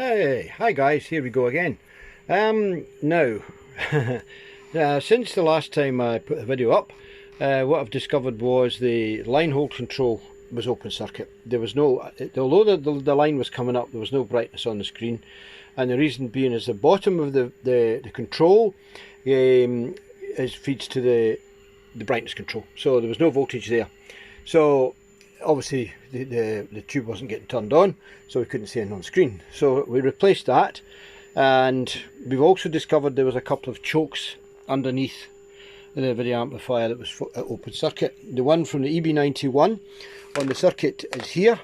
Hey, hi guys, here we go again. Now, since the last time I put the video up, what I've discovered was the line hold control was open circuit. There was no, although the line was coming up, there was no brightness on the screen, and the reason being is the bottom of the control feeds to the brightness control, so there was no voltage there. So obviously the tube wasn't getting turned on, so we couldn't see it on screen. So we replaced that, and we've also discovered there was a couple of chokes underneath the video amplifier that was open circuit. The one from the EB91 on the circuit is here.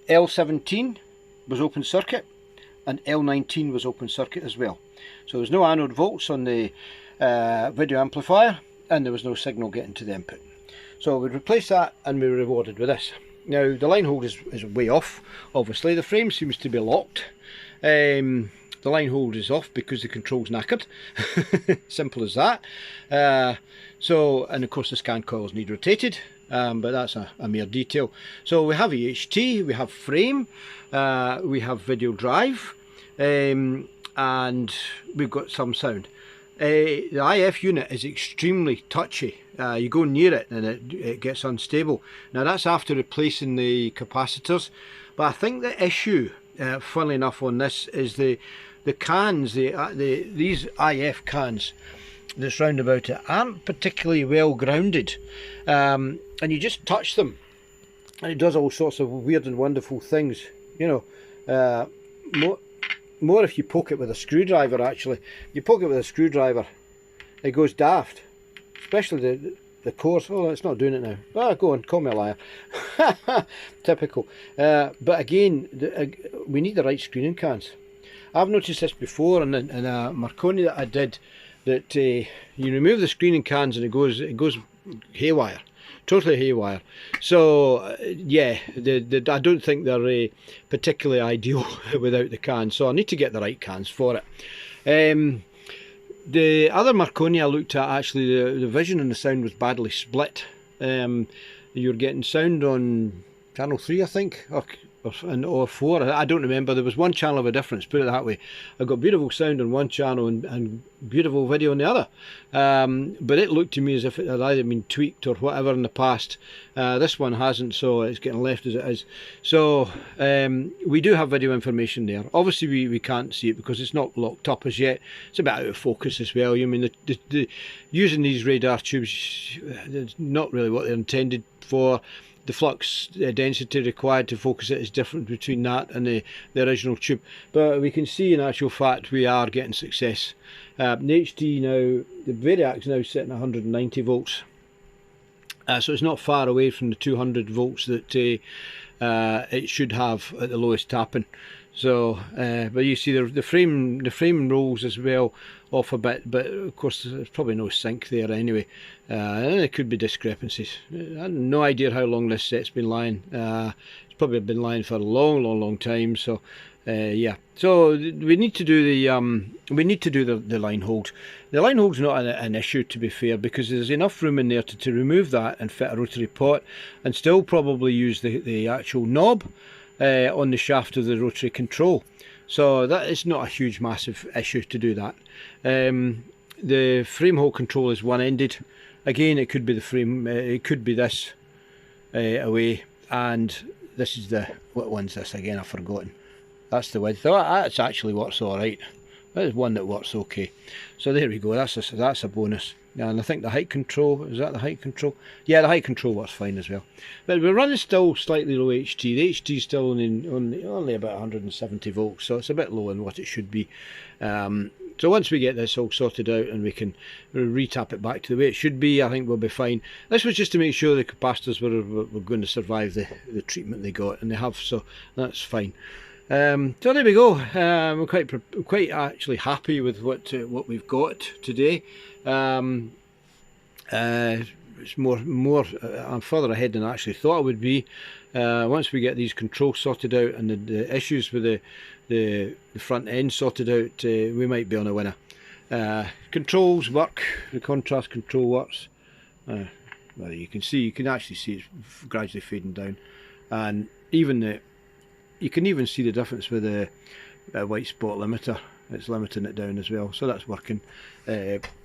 L17 was open circuit, and L19 was open circuit as well. So there's no anode volts on the video amplifier, and there was no signal getting to the input. So we replaced that, and we were rewarded with this. Now the line hold is way off. Obviously the frame seems to be locked. The line hold is off because the control's knackered. Simple as that. And of course the scan coils need rotated, but that's a mere detail. So we have EHT, we have frame, we have video drive, and we've got some sound. The IF unit is extremely touchy. You go near it and it gets unstable. Now that's after replacing the capacitors, but I think the issue, funnily enough, on this is the cans, these IF cans that's round about it aren't particularly well grounded, and you just touch them and it does all sorts of weird and wonderful things, you know. More if you poke it with a screwdriver. Actually, you poke it with a screwdriver, it goes daft, especially the cores. Oh, it's not doing it now. Ah, go on, call me a liar. Typical. But again, we need the right screening cans. I've noticed this before in a Marconi that I did, that you remove the screening cans and it goes haywire. Totally haywire. So yeah, I don't think they're particularly ideal without the cans, so I need to get the right cans for it. The other Marconi I looked at, actually the vision and the sound was badly split. You were getting sound on channel 3, I think, or 4, I don't remember. There was one channel of a difference, put it that way. I got beautiful sound on one channel and beautiful video on the other, but it looked to me as if it had either been tweaked or whatever in the past. This one hasn't, so it's getting left as it is. So we do have video information there. Obviously we can't see it because it's not locked up as yet. It's a bit out of focus as well. I mean, using these radar tubes is not really what they're intended for. The flux density required to focus it is different between that and the original tube, but we can see in actual fact we are getting success. The HD now, the Variac's now sitting at 190 volts, so it's not far away from the 200 volts that it should have at the lowest tapping. So but you see the frame rolls as well off a bit, but of course there's probably no sync there anyway, and there could be discrepancies. I have no idea how long this set's been lying. It's probably been lying for a long time. So yeah, so we need to do the line hold. The line hold's not an issue, to be fair, because there's enough room in there to remove that and fit a rotary pot and still probably use the actual knob on the shaft of the rotary control. So that is not a huge massive issue to do that. The frame hold control is one-ended. Again, it could be the frame, it could be this away, and this is what one's this again, I've forgotten. That's the width. That actually works alright. That is one that works okay. So there we go, that's a bonus. And I think the height control, is that the height control? Yeah, the height control works fine as well. But we're running still slightly low HT. The HT is still only about 170 volts, so it's a bit low in what it should be. So once we get this all sorted out and we can re-tap it back to the way it should be, I think we'll be fine. This was just to make sure the capacitors were going to survive the treatment they got, and they have, so that's fine. So there we go. We're quite actually happy with what we've got today. It's more I'm further ahead than I actually thought I would be. Once we get these controls sorted out and the issues with the front end sorted out, we might be on a winner. Controls work. The contrast control works. Well, you can actually see it's gradually fading down, and even you can even see the difference with the white spot limiter. It's limiting it down as well, so that's working.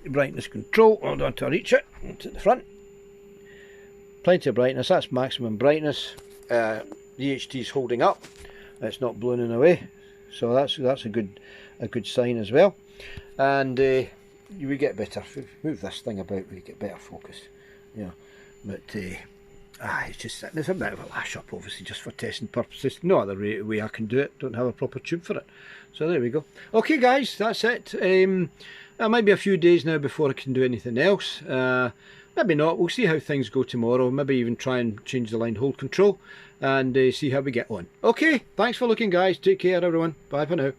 Brightness control, hold on to reach it, to the front. Plenty of brightness, that's maximum brightness. The EHT is holding up, it's not ballooning away, so that's a good sign as well. And we get better, move this thing about, we get better focus, you know. But it's just sitting, there's a bit of a lash up obviously just for testing purposes. No other way I can do it, don't have a proper tube for it. So there we go. Okay guys, that's it. That might be a few days now before I can do anything else. Maybe not, we'll see how things go tomorrow. Maybe even try and change the line hold control and see how we get on. Okay, thanks for looking guys, take care everyone, bye for now.